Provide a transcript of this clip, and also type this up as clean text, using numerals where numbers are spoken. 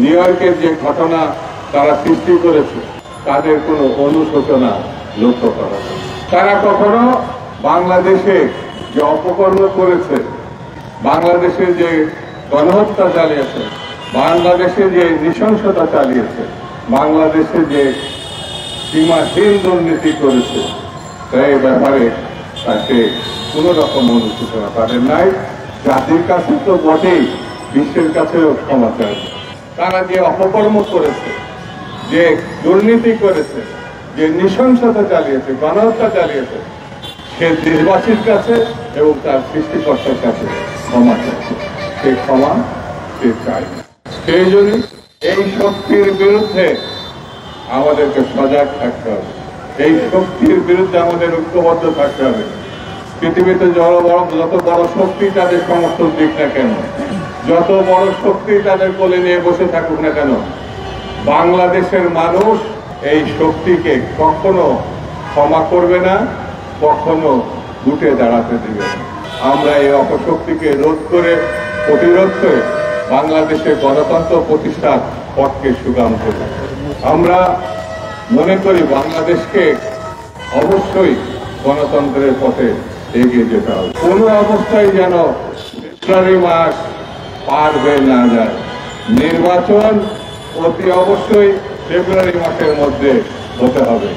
New ইয়র্কের যে ঘটনা তারা সৃষ্টি করেছে তাদের কোনো অনুশোচনা লক্ষ্য করা যায়। তারা কখনো বাংলাদেশে যে অপকর্ম করেছে, বাংলাদেশে যে গণহত্যা চালিয়েছে, বাংলাদেশে যে নৃশংসতা চালিয়েছে, বাংলাদেশে যে সীমাহীন দুর্নীতি করেছে, এই ব্যাপারে তাকে কোন রকম অনুশোচনা তাদের নাই। জাতির কাছে তো বটেই, বিশ্বের কাছেও ক্ষমা চায়। তারা যে অপকর্ম করেছে, যে দুর্নীতি করেছে, যে নৃশংসতা চালিয়েছে, গণহত্যা চালিয়েছে, সে দেশবাসীর কাছে এবং তার সৃষ্টিকর্তার কাছে ক্ষমা চাইছে। সে ক্ষমা সে চায়। সেই জন্য এই শক্তির বিরুদ্ধে আমাদেরকে সজাগ থাকতে হবে। এই শক্তির বিরুদ্ধে আমাদের ঐক্যবদ্ধ থাকতে হবে। পৃথিবীতে যত বড় শক্তি তাদের সমর্থন দিক না কেন, যত বড় শক্তি তাদের কোলে নিয়ে বসে থাকুক না কেন, বাংলাদেশের মানুষ এই শক্তিকে কখনো ক্ষমা করবে না, কখনো উঠে দাঁড়াতে দিবে না। আমরা এই অপশক্তিকে রোধ করে, প্রতিরোধ করে বাংলাদেশের গণতন্ত্র প্রতিষ্ঠার পথকে সুগম করব। আমরা মনে করি বাংলাদেশকে অবশ্যই গণতন্ত্রের পথে এগিয়ে যেতে হবে। কোনো অবস্থায় যেন ফেব্রুয়ারি মাস পার হয়ে না যায়। নির্বাচন অতি অবশ্যই ফেব্রুয়ারি মাসের মধ্যে হতে হবে।